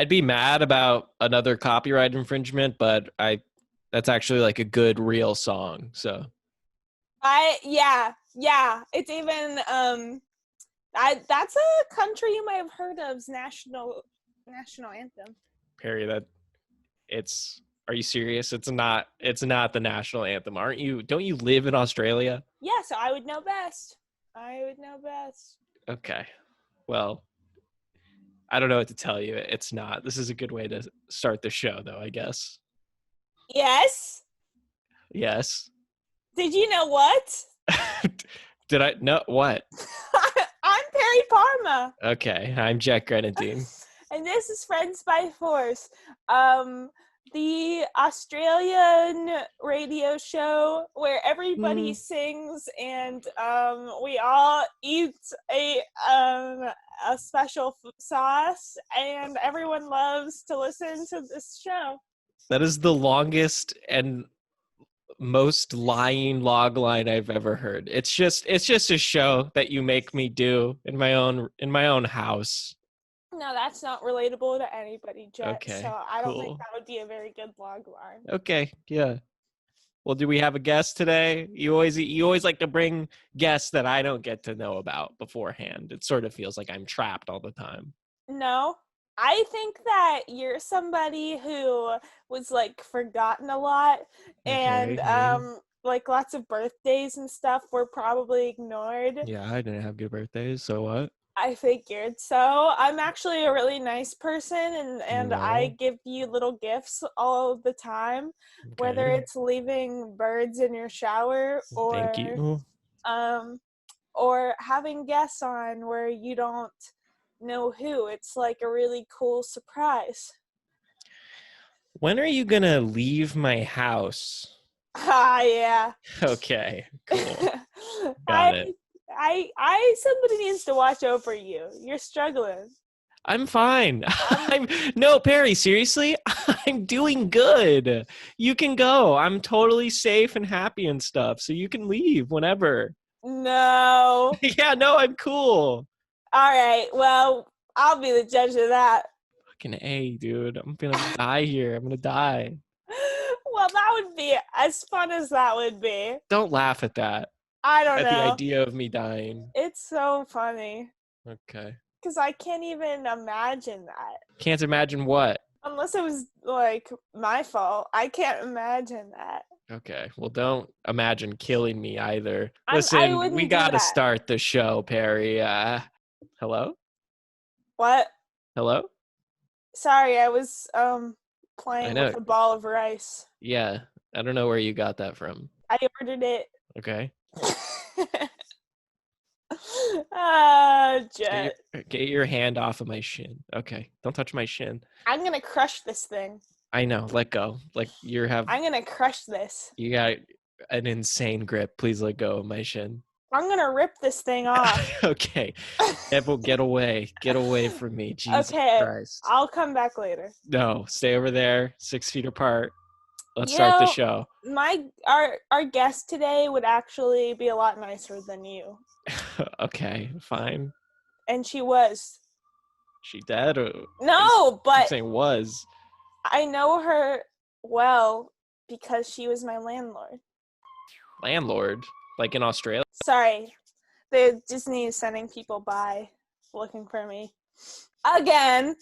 I'd be mad about another copyright infringement, but that's actually like a good real song. So yeah. It's even that's a country you might have heard of's national anthem. Perry, are you serious? It's not the national anthem. Don't you live in Australia? Yeah, so I would know best. Okay. Well, I don't know what to tell you. It's not. This is a good way to start the show, though, I guess. Yes. Yes. Did you know what? Did I? No, what? I'm Perry Parma. Okay, I'm Jack Grenadine. And this is Friends by Force. The Australian radio show where everybody sings and we all eat a special sauce, and everyone loves to listen to this show. That is the longest and most lying log line I've ever heard. It's just a show that you make me do in my own house. No, that's not relatable to anybody, Jet. Okay, so I don't cool. think that would be a very good log line. Okay, yeah. Well, do we have a guest today? You always like to bring guests that I don't get to know about beforehand. It sort of feels like I'm trapped all the time. No, I think that you're somebody who was like forgotten a lot, and like lots of birthdays and stuff were probably ignored. Yeah, I didn't have good birthdays, so what? I figured. So I'm actually a really nice person, and I give you little gifts all the time, whether it's leaving birds in your shower or thank you. Or having guests on where you don't know who. It's like a really cool surprise. When are you gonna leave my house? Yeah. Okay, cool. Got it. Somebody needs to watch over you. You're struggling. I'm fine. No, Perry, seriously? I'm doing good. You can go. I'm totally safe and happy and stuff, so you can leave whenever. No. Yeah, no, I'm cool. All right, well, I'll be the judge of that. Fucking A, dude. I'm gonna die here. I'm gonna die. Well, that would be as fun as that would be. Don't laugh at that. I don't know. At the idea of me dying. It's so funny. Okay. Because I can't even imagine that. Can't imagine what? Unless it was, like, my fault. I can't imagine that. Okay. Well, don't imagine killing me either. Listen, we gotta start the show, Perry. Hello? What? Hello? Sorry, I was playing with a ball of rice. Yeah. I don't know where you got that from. I ordered it. Okay. Jet. Get your hand off of my shin. Okay. Don't touch my shin. I'm gonna crush this thing. I know. Let go. I'm gonna crush this. You got an insane grip. Please let go of my shin. I'm gonna rip this thing off. Okay. Neville, get away. Get away from me. Jesus Christ. I'll come back later. No, stay over there, 6 feet apart. Let's start the show. Our guest today would actually be a lot nicer than you. Okay, fine. And she was. She dead? No, but I'm saying was. I know her well because she was my landlord. Landlord? Like in Australia? Sorry. Disney is sending people by looking for me. Again.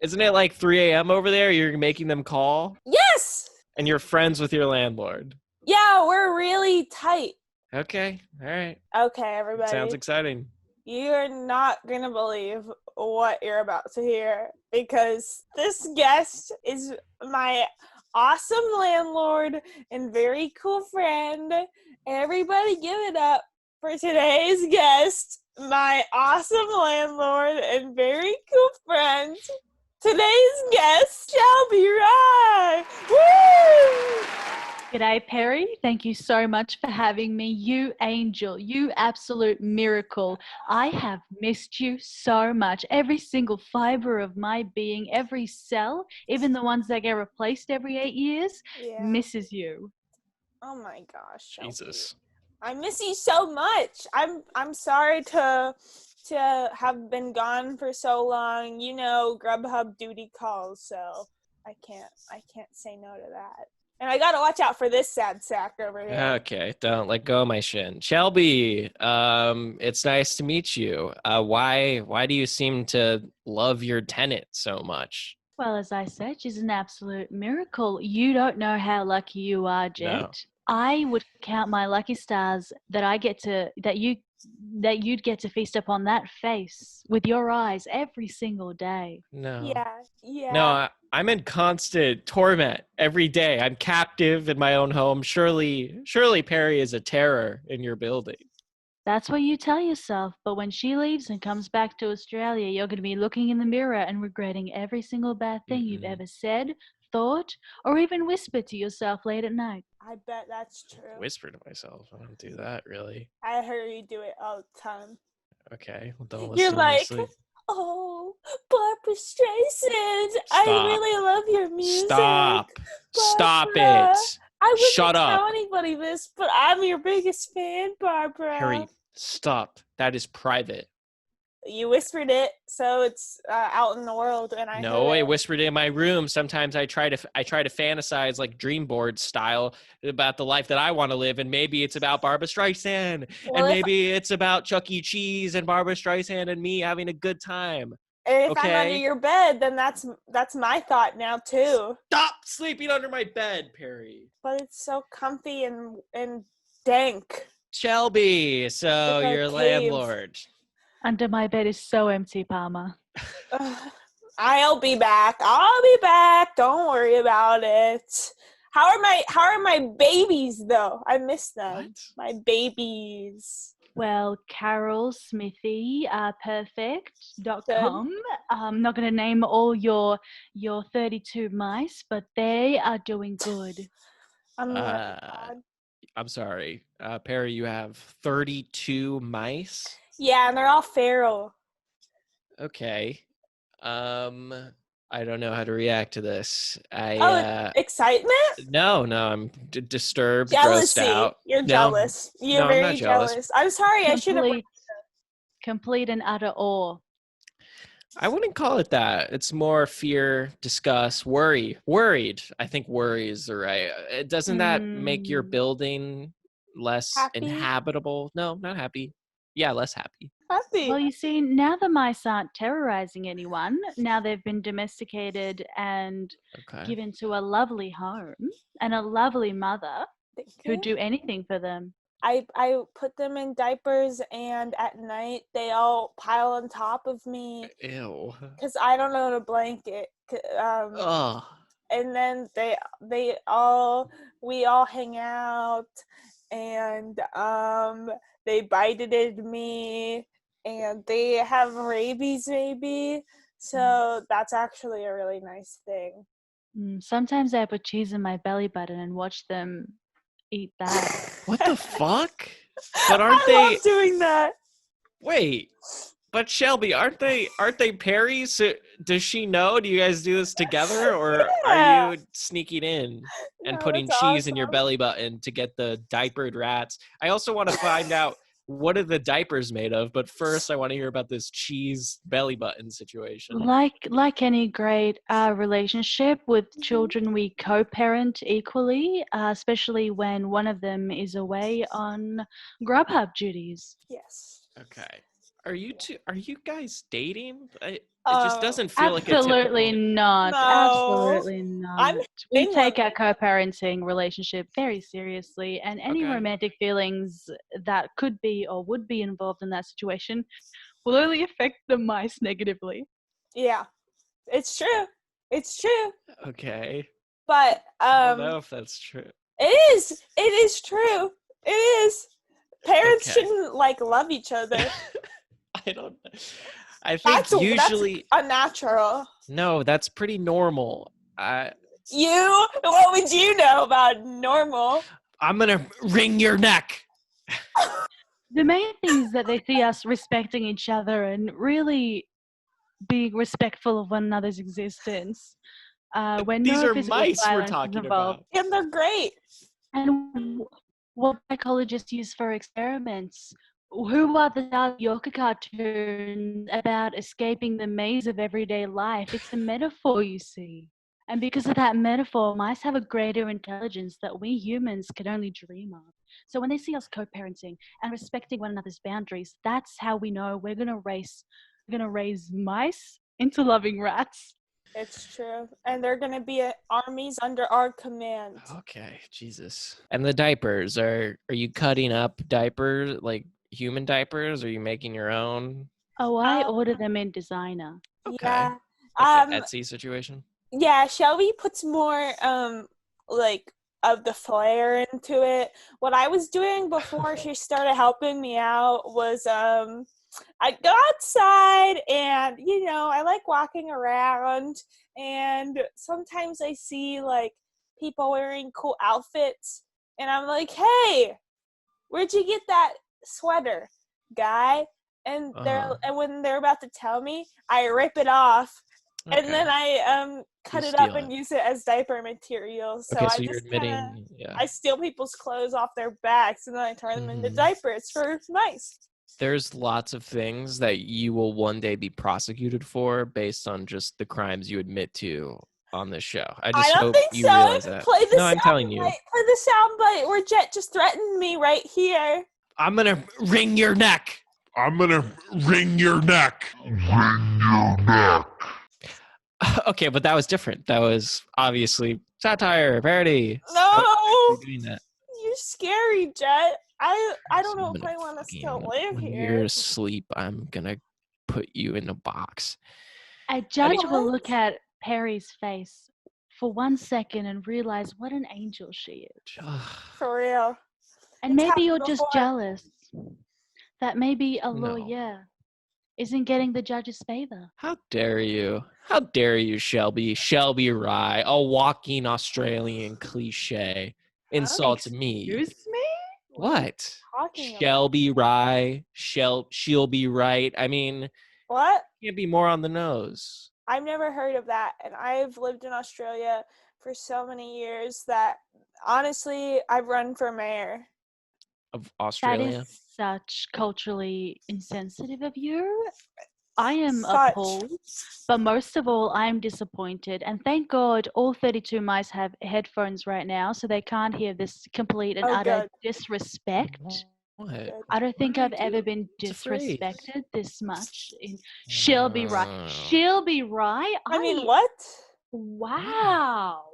Isn't it like 3 a.m. over there? You're making them call? Yes! And you're friends with your landlord? Yeah, we're really tight. Okay, all right. Okay, everybody. Sounds exciting. You're not going to believe what you're about to hear because this guest is my awesome landlord and very cool friend. Everybody give it up for today's guest, my awesome landlord and very cool friend. Today's guest, Shelby Rye. Woo! G'day, Perry. Thank you so much for having me. You angel, you absolute miracle. I have missed you so much. Every single fiber of my being, every cell, even the ones that get replaced every 8 years, misses you. Oh my gosh, Shelby. Jesus. I miss you so much. I'm sorry to to have been gone for so long. You know, GrubHub duty calls, so I can't say no to that. And I gotta watch out for this sad sack over here. Okay, don't let go of my shin. Shelby, it's nice to meet you. Why do you seem to love your tenant so much? Well, as I said, she's an absolute miracle. You don't know how lucky you are, Jet. No. I would count my lucky stars that you'd get to feast upon that face with your eyes every single day. No. Yeah. No, I'm in constant torment every day. I'm captive in my own home. Surely Perry is a terror in your building. That's what you tell yourself, but when she leaves and comes back to Australia, you're going to be looking in the mirror and regretting every single bad thing you've ever said, thought, or even whispered to yourself late at night. I bet that's true. Whisper to myself. I don't do that, really. I heard you do it all the time. Okay, well, don't listen You're to me like, sleep. oh, Barbara Streisand, I really love your music. Stop Barbara. it. I wouldn't Shut up. tell anybody this, but I'm your biggest fan, Barbara. Harry, stop. That is private. You whispered it, so it's out in the world, and I No, heard I it. whispered it in my room. Sometimes I try to fantasize like dream board style about the life that I want to live, and maybe it's about Barbara Streisand, Well, and maybe it's about Chuck E. Cheese and Barbara Streisand and me having a good time. And if I'm under Okay. your bed, then that's my thought now too. Stop sleeping under my bed, Perry. But it's so comfy and dank. Shelby, so It's our you're a cave. landlord. Under my bed is so empty, Parma. I'll be back. Don't worry about it. How are my babies though? I miss them. What? My babies. Well, Carol Smithy, perfect.com. I'm not going to name all your 32 mice, but they are doing good. I'm glad. I'm sorry. Perry, you have 32 mice? Yeah, and they're all feral. Okay. I don't know how to react to this. Excitement? No, I'm disturbed, Jealousy. grossed out. You're No. jealous. You're No, I'm very not jealous. I'm sorry. I should have. Complete and utter awe. I wouldn't call it that. It's more fear, disgust, worry. Worried. I think worry is the right. Doesn't that make your building less Happy? inhabitable? No, not happy. Yeah, less happy. Happy. Well, you see, now the mice aren't terrorizing anyone. Now they've been domesticated and given to a lovely home and a lovely mother who'd do anything for them. I put them in diapers, and at night they all pile on top of me. Ew. Because I don't know the blanket. Ugh. And then we all hang out, and they bited me, and they have rabies maybe. So that's actually a really nice thing. Sometimes I put cheese in my belly button and watch them eat that. What the fuck? But I love doing that. Wait. But Shelby, aren't they Perry's? So does she know? Do you guys do this together, or are you sneaking in and putting cheese in your belly button to get the diapered rats? I also want to find out what are the diapers made of, but first I want to hear about this cheese belly button situation. Like any great relationship with children, we co-parent equally, especially when one of them is away on GrubHub duties. Yes. Okay. Are you guys dating? It just doesn't feel like a absolutely not. No. Absolutely not. We take our co-parenting relationship very seriously, and any romantic feelings that could be or would be involved in that situation will only affect the mice negatively. Yeah, it's true. It's true. Okay. But I don't know if that's true. It is. It is true. It is. Parents shouldn't love each other. I don't know. I think usually that's unnatural. No, that's pretty normal. What would you know about normal? I'm gonna wring your neck. The main thing is that they see us respecting each other and really being respectful of one another's existence. When These no are physical mice we're violence is talking involved. about. And they're great. And what psychologists use for experiments, who are the stars of Yorker cartoons about escaping the maze of everyday life? It's a metaphor, you see. And because of that metaphor, mice have a greater intelligence that we humans can only dream of. So when they see us co-parenting and respecting one another's boundaries, that's how we know we're gonna raise mice into loving rats. It's true. And they're going to be armies under our command. Okay, Jesus. And the diapers, are you cutting up diapers, like human diapers? Are you making your own? Oh, I order them in designer. Okay. Yeah. Like an Etsy situation? Yeah, Shelby puts more like of the flair into it. What I was doing before she started helping me out was I go outside and I like walking around, and sometimes I see like people wearing cool outfits and I'm like, "Hey, where'd you get that sweater, guy?" And and when they're about to tell me, I rip it off. Okay. And then I cut it up and use it as diaper material. So, I you're just admitting, I steal people's clothes off their backs and then I turn them into diapers for mice. There's lots of things that you will one day be prosecuted for based on just the crimes you admit to on this show. I just don't hope think you so. realize that. Play the I'm telling you. Play the soundbite where Jet just threatened me right here. I'm gonna wring your neck. I'm gonna wring your neck. Wring your neck. Okay, but that was different. That was obviously satire, parody. No, Doing that. You're scary, Jet. I don't know if I want to still live when here. you're asleep, I'm gonna put you in a box. A judge will look at Perry's face for 1 second and realize what an angel she is. For real. And maybe you're just jealous that maybe a lawyer isn't getting the judge's favor. How dare you? How dare you, Shelby? Shelby Rye, a walking Australian cliche, insults me. Excuse me? What? Talking Shelby Rye, she'll be right. I mean, what? Can't be more on the nose. I've never heard of that, and I've lived in Australia for so many years that honestly, I've run for mayor. Of Australia? That is such culturally insensitive of you. I am appalled, but most of all, I'm disappointed. And thank God all 32 mice have headphones right now, so they can't hear this complete and utter disrespect. What? I don't think I've ever been disrespected this much in Shelby Rye. Shelby Rye? I mean, what? Wow.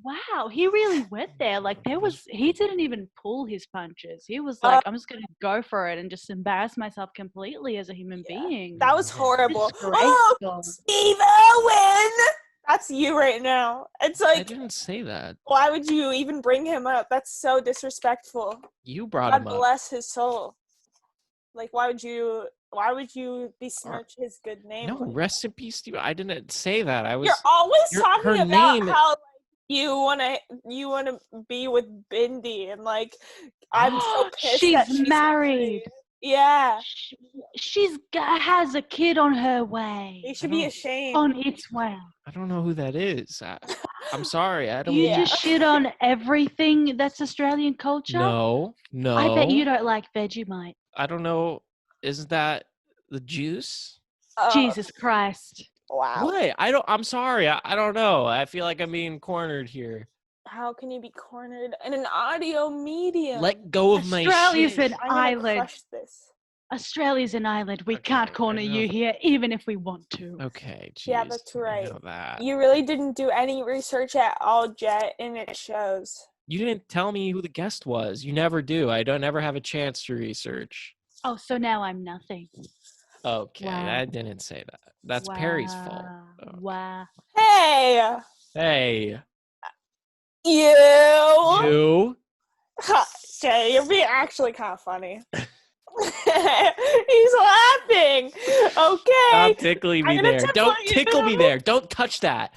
Wow, he really went there. Like he didn't even pull his punches. He was like, I'm just gonna go for it and just embarrass myself completely as a human being. That was horrible. Oh, Steve Owen! That's you right now. It's like, I didn't say that. Why would you even bring him up? That's so disrespectful. You brought him up. God bless his soul. Like, why would you besmirch his good name? No, rest in peace, Steve. I didn't say that. You're always talking about how you wanna be with Bindi, and like I'm so pissed she's that she's married. Yeah, she's has a kid on her way. You should be ashamed. On its way. I don't know who that is. I'm sorry. I don't. You just shit on everything that's Australian culture. No. I bet you don't like Vegemite. I don't know. Isn't that the juice? Jesus Christ. Wow. What? I'm sorry. I don't know. I feel like I'm being cornered here. How can you be cornered in an audio medium? Let go of my shit. Australia's an island. Crush this. Australia's an island. We can't corner you here, even if we want to. Okay, geez, yeah, that's right. I know that. You really didn't do any research at all, Jet, and it shows. You didn't tell me who the guest was. You never do. I don't ever have a chance to research. Oh, so now I'm nothing. Okay, wow. I didn't say that. That's Perry's fault. Okay. Wow. Hey! You? Okay, you're being actually kind of funny. He's laughing. Okay. Stop tickling me there. Don't tickle me there. Don't touch that.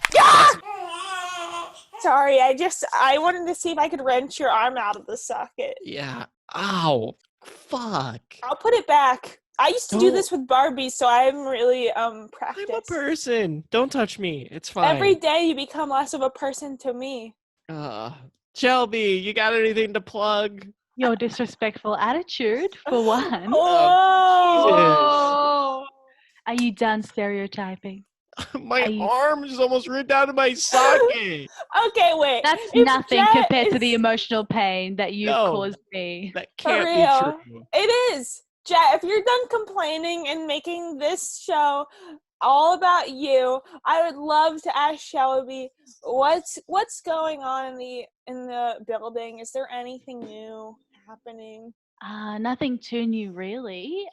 Sorry, I wanted to see if I could wrench your arm out of the socket. Yeah. Ow. Fuck. I'll put it back. I used to do this with Barbies, so I'm really practiced. I'm a person. Don't touch me. It's fine. Every day you become less of a person to me. Shelby, you got anything to plug? Your disrespectful attitude, for one. Oh, Are you done stereotyping? My Are you- arm is almost ripped out of my socket. Okay, wait. That's If nothing Jet compared to the is- emotional pain that you've No. caused me. That For can't be real. true. It is. Jet, if you're done complaining and making this show all about you, I would love to ask Shelby what's going on in the building. Is there anything new happening? Nothing too new, really.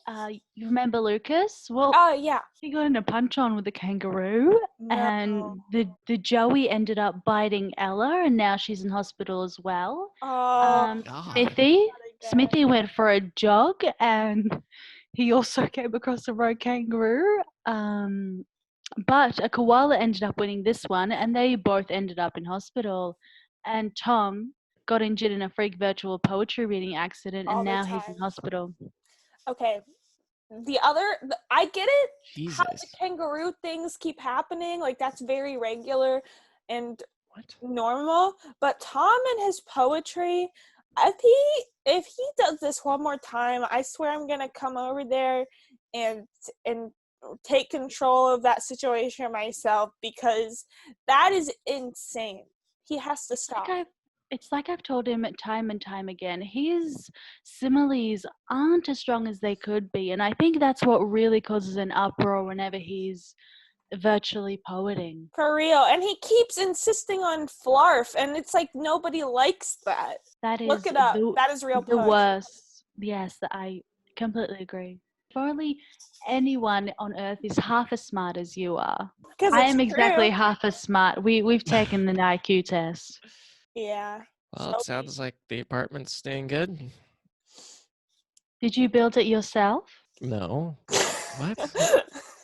You remember Lucas? Well, Oh yeah. he got in a punch-on with the kangaroo, No. and the Joey ended up biting Ella, and now she's in hospital as well. Oh, God. Smithy went for a jog, and he also came across a rogue kangaroo. But a koala ended up winning this one, and they both ended up in hospital. And Tom got injured in a freak virtual poetry reading accident, All and the now he's in time. hospital. okay. I get it. How the Jesus. kangaroo things keep happening, like that's very regular and What? normal. But Tom and his poetry, if he does this one more time, I swear I'm gonna come over there and take control of that situation myself, because that is insane. He has to stop. It's like I've told him time and time again. His similes aren't as strong as they could be, and I think that's what really causes an uproar whenever he's virtually poeting. For real. And he keeps insisting on flarf, and it's like nobody likes that. That is Look it up. That is real the push. worst. Yes, I completely agree. If only anyone on earth is half as smart as you are. 'Cause I it's am exactly true. half as smart. We've taken the IQ test. Yeah. Well, it sounds like the apartment's staying good. Did you build it yourself? No. What?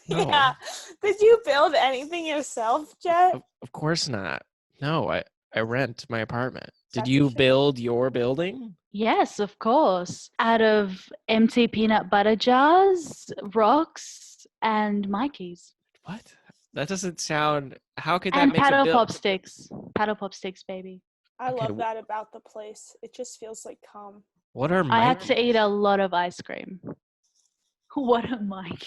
No. Yeah. Did you build anything yourself, Jet? Of course not. No, I rent my apartment. Did That's a you shame. build your building? Yes, of course. Out of empty peanut butter jars, rocks, and Mikeys. What? That doesn't sound. How could that And make a paddle build? pop sticks. Paddle pop sticks, baby. I Okay, love that about the place. It just feels like home. What are I had to Mikey's? eat a lot of ice cream. What a Mike.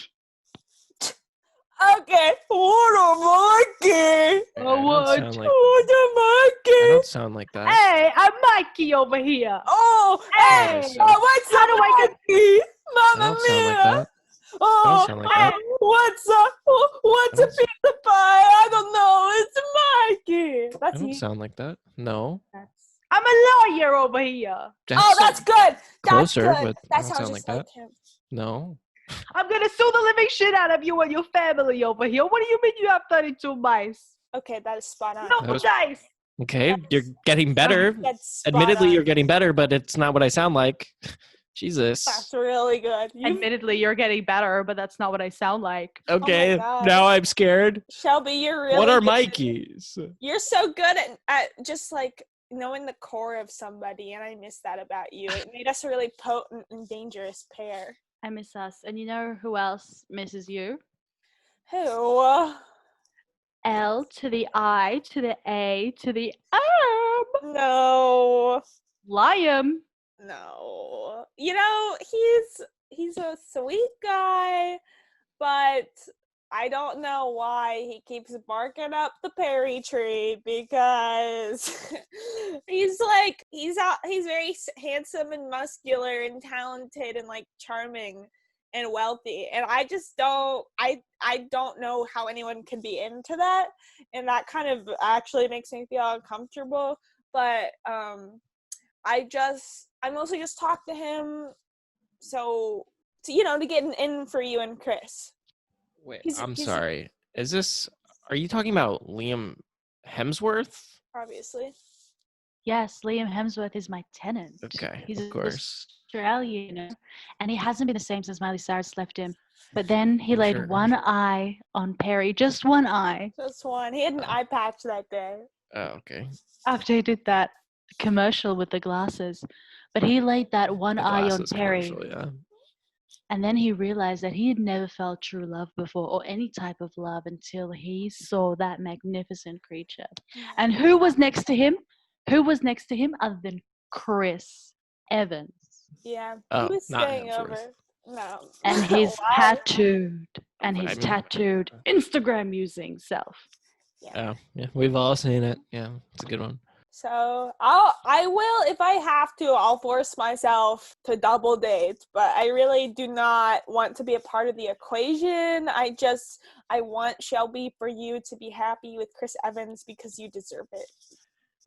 Okay. What a Mikey! I don't sound like. What a I Mikey! don't sound like that. Hey, I'm Mikey over here. Oh, Hey! Hey! oh, what's How up, do I Mikey? I Mamma don't sound like mia! that. Oh, I don't sound like that. what's up? What's I a don't s- pizza pie? I don't know. It's Mikey. I That's don't you. sound like that. No. I'm a lawyer over here. Oh, that's good. That's closer, good. but I That don't sounds sound just like like that. him. No. I'm gonna sue the living shit out of you and your family over here. What do you mean you have 32 mice? Okay, that is spot on. No That was- dice. Okay, you're getting better. That's spot Admittedly, on. you're getting better, but it's not what I sound like. Jesus. That's really good. Admittedly, you're getting better, but that's not what I sound like. Okay, God. now I'm scared. Shelby, you're really What are good. Mikey's? You're so good at just like knowing the core of somebody, and I miss that about you. It made us a really potent and dangerous pair. I miss us. And you know who else misses you? Who? L to the I to the A to the M. No. Liam. No. You know, he's a sweet guy, but I don't know why he keeps barking up the berry tree, because he's very handsome and muscular and talented and like charming and wealthy, and I just don't know how anyone can be into that, and that kind of actually makes me feel uncomfortable. But I mostly just talk to him to get an in for you and Chris. Wait, He's- I'm he's- sorry. Are you talking about Liam Hemsworth? Obviously. Yes, Liam Hemsworth is my tenant. Okay, He's of course. Australian, and he hasn't been the same since Miley Cyrus left him. But then he laid Sure. one eye on Perry, just one eye, Just one. He had an eye patch that day. Oh, okay. after he did that commercial with the glasses. But he laid that one The eye on glasses Perry, commercial, yeah. and then he realized that he had never felt true love before, or any type of love, until he saw that magnificent creature. And who was next to him? Who was next to him other than Chris? Evans. Yeah, he Oh, was not staying Hemsworth. over. No. And his Why? tattooed I mean- Instagram using self. Yeah. Oh, yeah, we've all seen it. Yeah, it's a good one. So I will, if I have to, I'll force myself to double date, but I really do not want to be a part of the equation. I want, Shelby, for you to be happy with Chris Evans because you deserve it.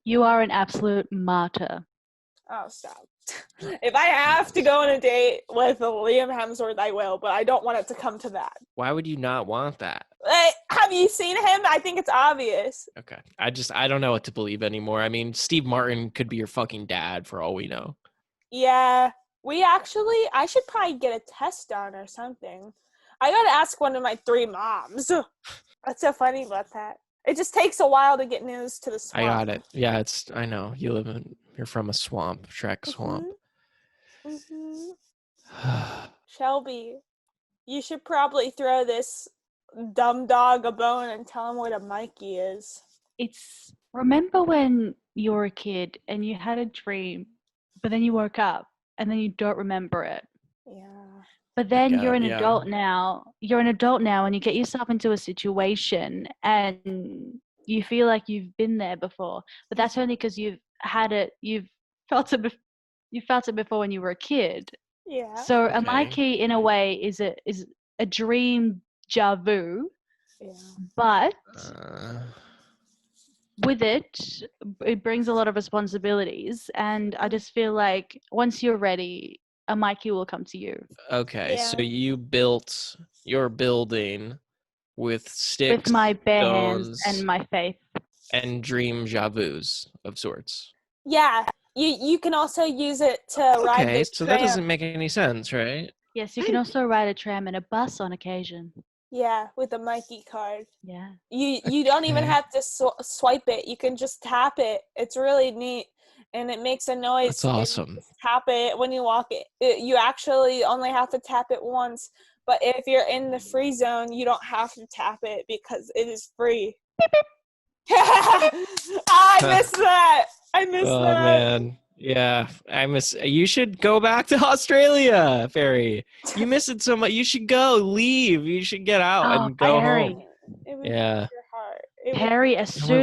You are an absolute martyr. Oh, stop. If I have to go on a date with Liam Hemsworth, I will, but I don't want it to come to that. Why would you not want that? Have you seen him? I think it's obvious. Okay. I don't know what to believe anymore. I mean, Steve Martin could be your fucking dad for all we know. Yeah, I should probably get a test done or something. I gotta ask one of my 3 moms. What's so funny about that? It just takes a while to get news to the swamp. I got it. Yeah, I know. You're from a swamp, Shrek swamp. Shelby, you should probably throw this dumb dog a bone and tell him what a Mikey is. Remember when you were a kid and you had a dream, but then you woke up and then you don't remember it. Yeah. But then Like, you're an yeah. adult now. You're an adult now and you get yourself into a situation and you feel like you've been there before. But that's only because you've felt it before when you were a kid. Yeah. So a Okay. Mikey in a way is a dream déjà vu, Yeah. but Uh, with it brings a lot of responsibilities, and I just feel like once you're ready, a Mikey will come to you. okay, so Yeah. you're building with sticks, With my bare hands stones, and my faith. and dream javus of sorts. Yeah. You can also use it to ride Okay, the so tram. that doesn't make any sense, right? Yes, you can also ride a tram and a bus on occasion. Yeah, with a Mikey card. Yeah. You don't even Okay. have to swipe it. You can just tap it. It's really neat, and it makes a noise. That's and you awesome. just tap it when you walk it. You actually only have to tap it once. But if you're in the free zone, you don't have to tap it because it is free. I missed that. Oh man, yeah, You should go back to Australia, Ferry. You miss it so much. You should leave. You should get out and go Perry. home. It would Yeah. break your heart. It would- Perry, as No,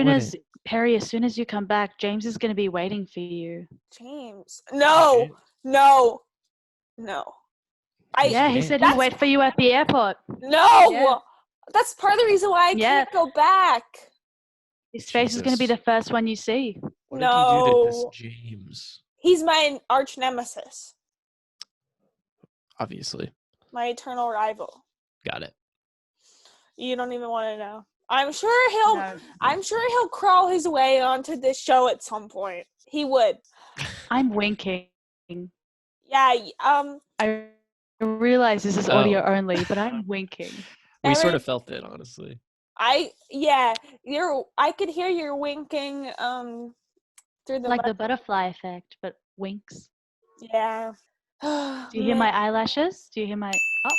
it soon as you come back, James is going to be waiting for you. James. No. Okay. No. Yeah, he Okay. said he'd wait for you at the airport. No. Yeah. That's part of the reason why I can't go back. His face is going to be Jesus. the first one you see. What did you do to this No. James? He's my arch nemesis. Obviously. My eternal rival. Got it. You don't even want to know. I'm sure he'll crawl his way onto this show at some point. He would. I'm winking. Yeah, I realize this is audio only, but I'm winking. We sort Eric- of felt it, honestly. I could hear your winking through the Like the butterfly effect, but winks. Yeah. Do you hear my eyelashes? Do you hear my... Oh,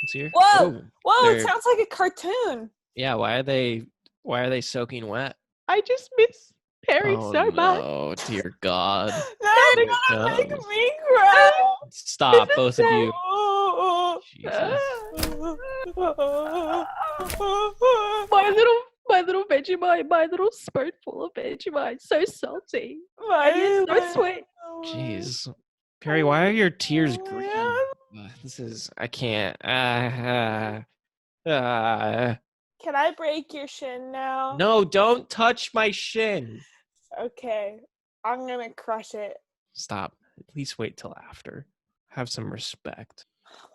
Let's hear. Whoa! Whoa, it they're- sounds like a cartoon. Yeah, why are they soaking wet? I just miss Perry Oh so much. no, dear God. That's Here it gonna make comes. me cry. Stop, both of you. Oh. Jesus. My little Vegemite, my little spoonful of Vegemite, so salty. And yet so sweet. Jeez. Perry, why are your tears green? I can't. Can I break your shin now? No, don't touch my shin. Okay. I'm gonna crush it. Stop. At least wait till after. Have some respect.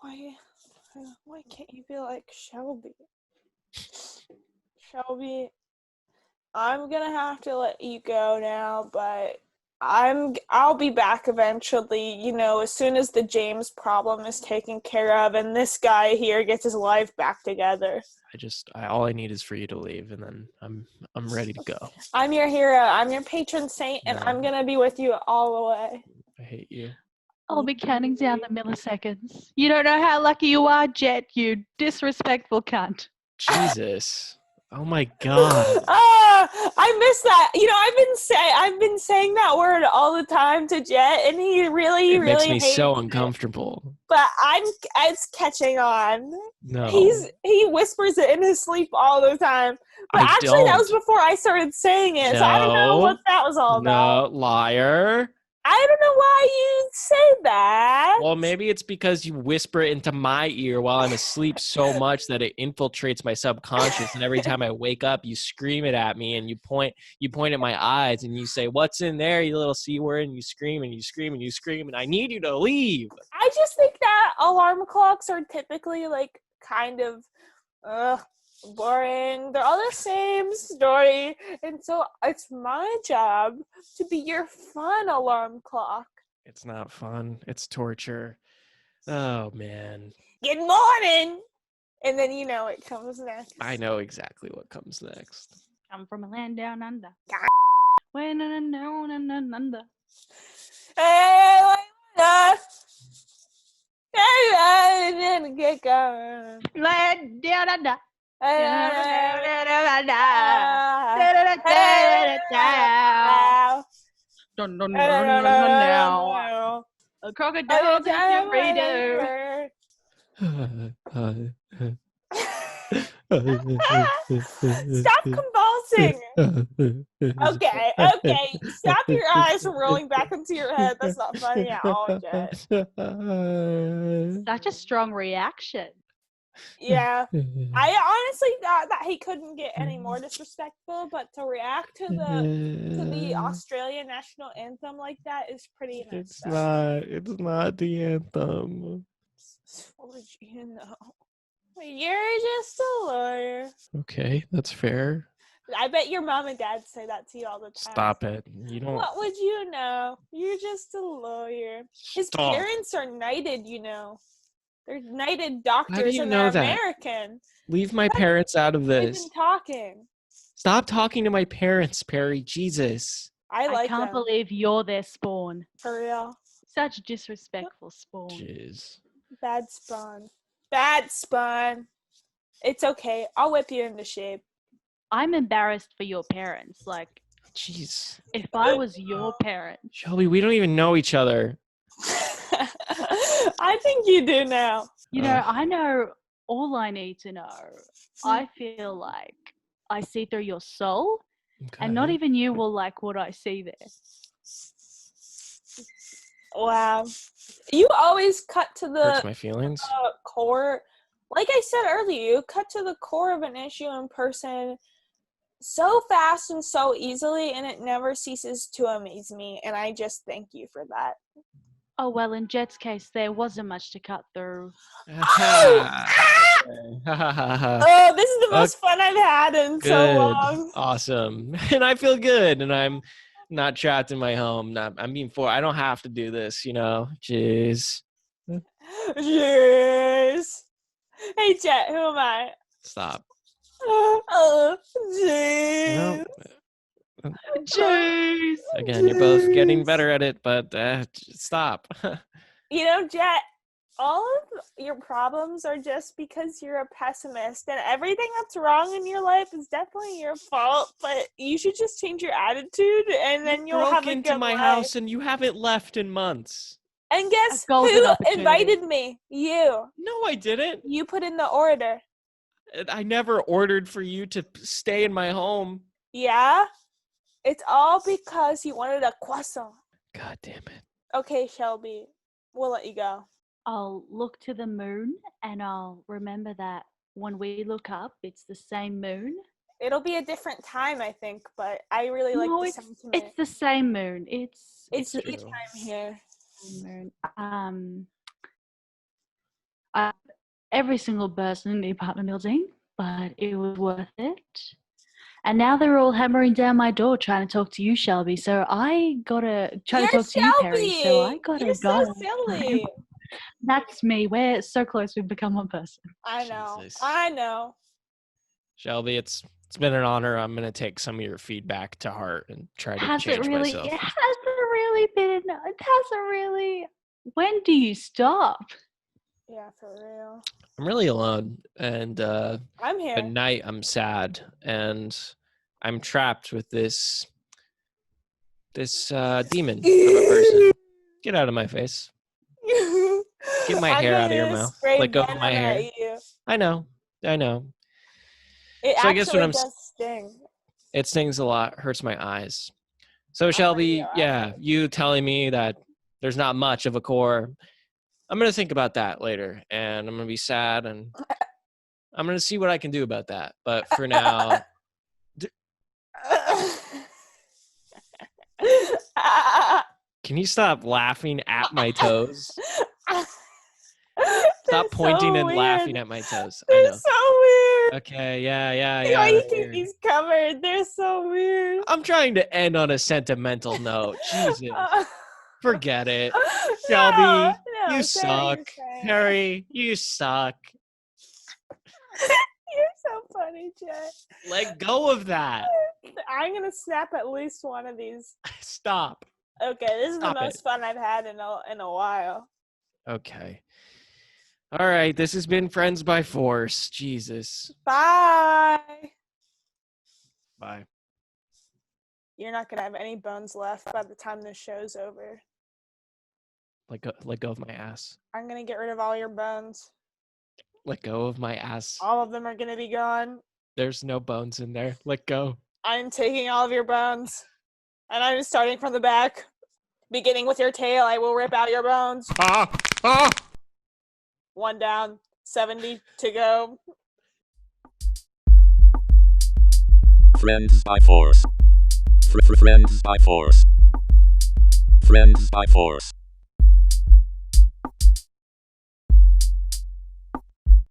Why can't you be like Shelby? Shelby, I'm gonna have to let you go now, but I'll be back eventually, as soon as the James problem is taken care of and this guy here gets his life back together. All I need is for you to leave, and then I'm ready to go. I'm your hero. I'm your patron saint, and No. I'm gonna be with you all the way. I hate you. I'll be counting down the milliseconds. You don't know how lucky you are, Jet, you disrespectful cunt. Jesus. Oh my god. I miss that. You know, I've been saying that word all the time to Jet, and he really, It makes really me hates so it. uncomfortable. But it's catching on. No. He whispers it in his sleep all the time. But I actually, that was don't. before I started saying it, so I don't know what that was all about. No, liar. I don't know why you say that. Well, maybe it's because you whisper it into my ear while I'm asleep so much that it infiltrates my subconscious, and every time I wake up, you scream it at me, and you point at my eyes, and you say, "What's in there, you little C word?" And you scream and you scream and you scream, and I need you to leave. I just think that alarm clocks are typically like kind of boring. They're all the same story. And so it's my job to be your fun alarm clock. It's not fun. It's torture. Oh, man. Good morning! And then you know it comes next. I know exactly what comes next. Come from a land down under. When under. Hey, get going. Land down under. Dun, dun, dun, dun, dun, now. A crocodile can reader. Stop convulsing. Okay. Stop your eyes from rolling back into your head. That's not funny at all, Jet. Such a strong reaction. Yeah. I honestly thought that he couldn't get any more disrespectful, but to react to the Australian national anthem like that is pretty messed up. It's not the anthem. What would you know? You're just a lawyer. Okay, that's fair. I bet your mom and dad say that to you all the time. Stop it. You don't. What would you know? You're just a lawyer. His Stop. parents are knighted, you know. They're knighted doctors. How do you and know they're that? American. Leave my parents out of They've this. been talking. Stop talking to my parents, Perry. Jesus. I can't them. believe you're their spawn. For real. Such disrespectful spawn. Jeez. Bad spawn. Bad spawn. It's okay. I'll whip you into shape. I'm embarrassed for your parents. Like, Jeez. if I was your parent. Shelby, we don't even know each other. I think you do now. You know, I know all I need to know. I feel like I see through your soul, and not even you will like what I see there. Wow. You always cut to Hurts the my feelings. core. Like I said earlier, you cut to the core of an issue in person so fast and so easily, and it never ceases to amaze me, and I just thank you for that. Oh, well, in Jet's case, there wasn't much to cut through. Oh, this is the most fun I've had in so long. Awesome. And I feel good, and I'm not trapped in my home. I'm being I don't have to do this, you know. Jeez. Cheers. Hey, Jet, who am I? Stop. Jeez. Jeez. Again, you're both getting better at it, but stop. You know, Jet, all of your problems are just because you're a pessimist, and everything that's wrong in your life is definitely your fault, but you should just change your attitude, and then you'll have a good into my life. house, and you haven't left in months. And guess golden who opportunity. invited me? You. No, I didn't. You put in the order. I never ordered for you to stay in my home. Yeah? It's all because you wanted a croissant. God damn it. Okay, Shelby. We'll let you go. I'll look to the moon, and I'll remember that when we look up, it's the same moon. It'll be a different time, I think, but I really like the sentiment. It's the same moon. It's daytime here. Moon. Every single person in the apartment building, but it was worth it. And now they're all hammering down my door trying to talk to you, Shelby. So I gotta try to talk to you, Perry. So I gotta You're go. so silly. That's me. We're so close. We've become one person. I know. Jesus. I know. Shelby, it's been an honor. I'm gonna take some of your feedback to heart and try to change myself. It hasn't really been. It hasn't really. When do you stop? Yeah, for real. I'm really alone, and I'm here. at night I'm sad, and I'm trapped with this demon of a person. Get out of my face. Get my hair out of your mouth. Let go of my hair. I know. It So I guess what actually I'm does sting. It stings a lot, hurts my eyes. So Shelby, yeah, you telling me that there's not much of a core. I'm gonna think about that later, and I'm gonna be sad, and I'm gonna see what I can do about that. But for now, can you stop laughing at my toes? Stop pointing and laughing at my toes. I know. They're so weird. Okay, yeah. Why you keep these covered? They're so weird. I'm trying to end on a sentimental note. Jesus. Forget it. Shelby, No, you say suck. what you're saying. Harry, you suck. You're so funny, Jay. Let go of that. I'm gonna snap at least one of these. Stop. Okay, this is Stop the most fun I've had in a while. Okay. All right, this has been Friends by Force. Jesus. Bye. Bye. You're not gonna have any bones left by the time this show's over. Let go of my ass. I'm gonna get rid of all your bones. Let go of my ass. All of them are gonna be gone. There's no bones in there. Let go. I'm taking all of your bones. And I'm starting from the back. Beginning with your tail, I will rip out your bones. Ah! 1 down, 70 to go. Friends by Force. Friends by Force. Friends by Force.